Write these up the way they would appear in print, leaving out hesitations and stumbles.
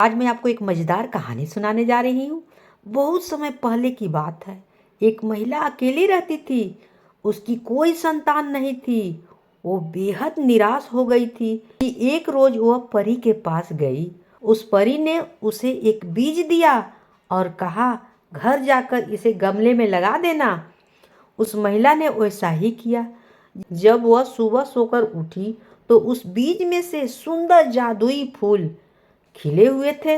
आज मैं आपको एक मज़ेदार कहानी सुनाने जा रही हूँ। बहुत समय पहले की बात है। एक महिला अकेली रहती थी। उसकी कोई संतान नहीं थी। वो बेहद निराश हो गई थी कि एक रोज वह परी के पास गई। उस परी ने उसे एक बीज दिया और कहा, घर जाकर इसे गमले में लगा देना। उस महिला ने वैसा ही किया। जब वह सुबह सोकर उठी तो उस बीज में से सुंदर जादुई फूल खिले हुए थे।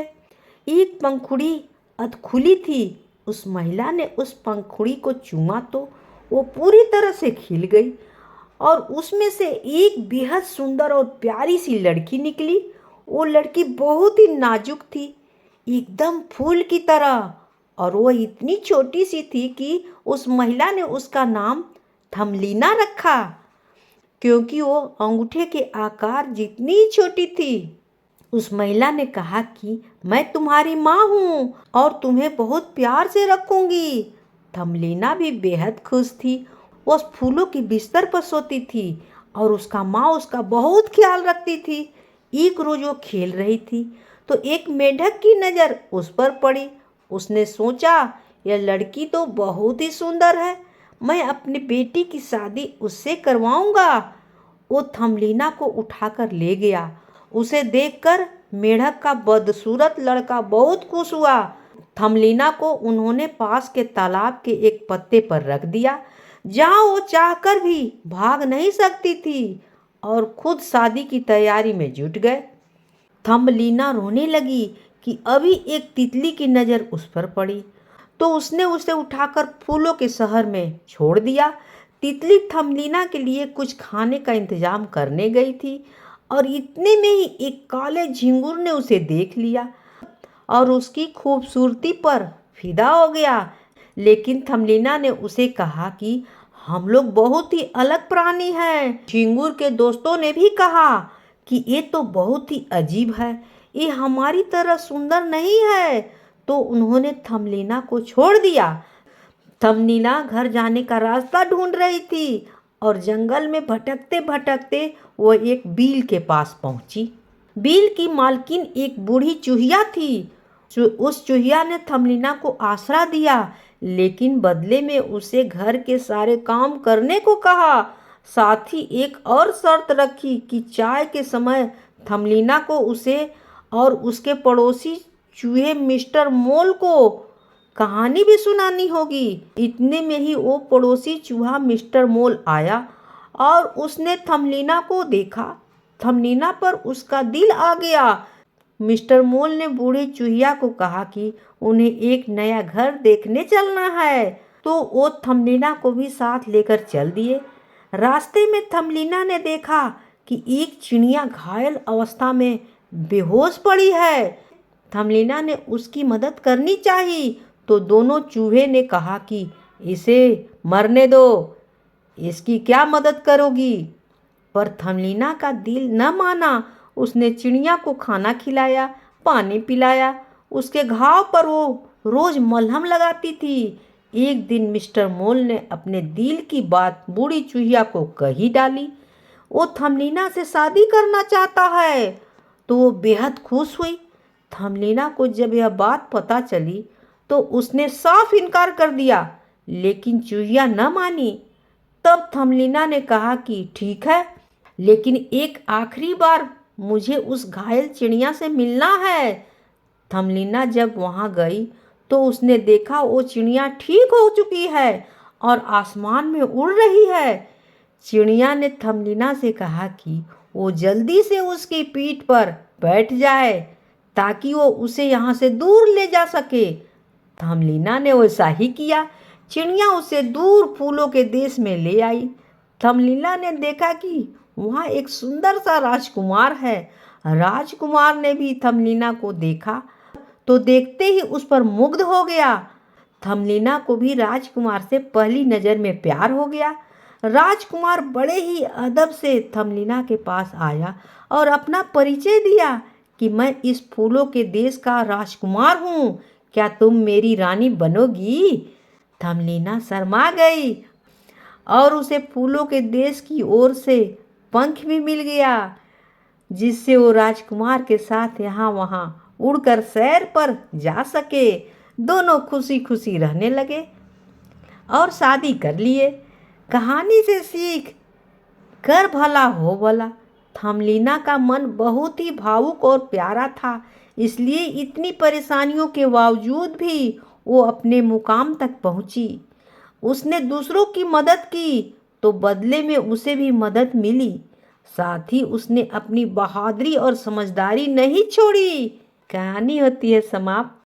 एक पंखुड़ी अधखुली थी। उस महिला ने उस पंखुड़ी को चूमा तो वो पूरी तरह से खिल गई और उसमें से एक बेहद सुंदर और प्यारी सी लड़की निकली। वो लड़की बहुत ही नाजुक थी, एकदम फूल की तरह, और वो इतनी छोटी सी थी कि उस महिला ने उसका नाम थमलीना रखा, क्योंकि वो अंगूठे के आकार जितनी ही छोटी थी। उस महिला ने कहा कि मैं तुम्हारी माँ हूँ और तुम्हें बहुत प्यार से रखूंगी। थमलीना भी बेहद खुश थी। वो उस फूलों की बिस्तर पर सोती थी और उसका माँ उसका बहुत ख्याल रखती थी। एक रोज वो खेल रही थी तो एक मेंढक की नज़र उस पर पड़ी। उसने सोचा, यह लड़की तो बहुत ही सुंदर है, मैं अपनी बेटी की शादी उससे करवाऊंगा। वो थमलीना को उठाकर ले गया। उसे देखकर मेढक का बदसूरत लड़का बहुत खुश हुआ। थमलीना को उन्होंने पास के तालाब के एक पत्ते पर रख दिया, जहाँ वो चाहकर भी भाग नहीं सकती थी, और खुद शादी की तैयारी में जुट गए। थमलीना रोने लगी कि अभी एक तितली की नज़र उस पर पड़ी तो उसने उसे उठाकर फूलों के शहर में छोड़ दिया। तितली थमलीना के लिए कुछ खाने का इंतजाम करने गई थी और इतने में ही एक काले झिंगुर ने उसे देख लिया और उसकी खूबसूरती पर फिदा हो गया। लेकिन थमलीना ने उसे कहा कि हम लोग बहुत ही अलग प्राणी हैं। झिंगुर के दोस्तों ने भी कहा कि ये तो बहुत ही अजीब है, ये हमारी तरह सुंदर नहीं है, तो उन्होंने थमलीना को छोड़ दिया। थमलीना घर जाने का रास्ता ढूंढ रही थी और जंगल में भटकते भटकते वो एक बील के पास पहुंची। बील की मालकिन एक बूढ़ी चूहिया थी। उस चूहिया ने थमलीना को आसरा दिया, लेकिन बदले में उसे घर के सारे काम करने को कहा। साथ ही एक और शर्त रखी कि चाय के समय थमलीना को उसे और उसके पड़ोसी चूहे मिस्टर मोल को कहानी भी सुनानी होगी। इतने में ही वो पड़ोसी चूहा मिस्टर मोल आया और उसने थमलीना को देखा। थमलीना पर उसका दिल आ गया। मिस्टर मोल ने बूढ़े चूहिया को कहा कि उन्हें एक नया घर देखने चलना है, तो वो थमलीना को भी साथ लेकर चल दिए। रास्ते में थमलीना ने देखा कि एक चिड़िया घायल अवस्था में बेहोश पड़ी है। थमलीना ने उसकी मदद करनी चाहिए, तो दोनों चूहे ने कहा कि इसे मरने दो, इसकी क्या मदद करोगी। पर थमलीना का दिल न माना। उसने चिड़िया को खाना खिलाया, पानी पिलाया। उसके घाव पर वो रोज मलहम लगाती थी। एक दिन मिस्टर मोल ने अपने दिल की बात बूढ़ी चूहिया को कही डाली। वो थमलीना से शादी करना चाहता है, तो वो बेहद खुश हुई। थमलीना को जब यह बात पता चली तो उसने साफ इनकार कर दिया, लेकिन चूहिया न मानी। तब थमलीना ने कहा कि ठीक है, लेकिन एक आखिरी बार मुझे उस घायल चिड़िया से मिलना है। थमलीना जब वहां गई तो उसने देखा वो चिड़िया ठीक हो चुकी है और आसमान में उड़ रही है। चिड़िया ने थमलीना से कहा कि वो जल्दी से उसकी पीठ पर बैठ जाए ताकि वो उसे यहाँ से दूर ले जा सके। थमलीना ने वैसा ही किया। चिड़िया उसे दूर फूलों के देश में ले आई। थमलीना ने देखा कि वहाँ एक सुंदर सा राजकुमार है। राजकुमार ने भी थमलीना को देखा तो देखते ही उस पर मुग्ध हो गया। थमलीना को भी राजकुमार से पहली नज़र में प्यार हो गया। राजकुमार बड़े ही अदब से थमलीना के पास आया और अपना परिचय दिया कि मैं इस फूलों के देश का राजकुमार हूँ, क्या तुम मेरी रानी बनोगी। थमलीना शर्मा गई और उसे फूलों के देश की ओर से पंख भी मिल गया, जिससे वो राजकुमार के साथ यहाँ वहाँ उड़कर सैर पर जा सके। दोनों खुशी खुशी रहने लगे और शादी कर लिए। कहानी से सीख, कर भला हो भला। थमलीना का मन बहुत ही भावुक और प्यारा था, इसलिए इतनी परेशानियों के बावजूद भी वो अपने मुकाम तक पहुंची। उसने दूसरों की मदद की तो बदले में उसे भी मदद मिली। साथ ही उसने अपनी बहादुरी और समझदारी नहीं छोड़ी। कहानी होती है समाप्त।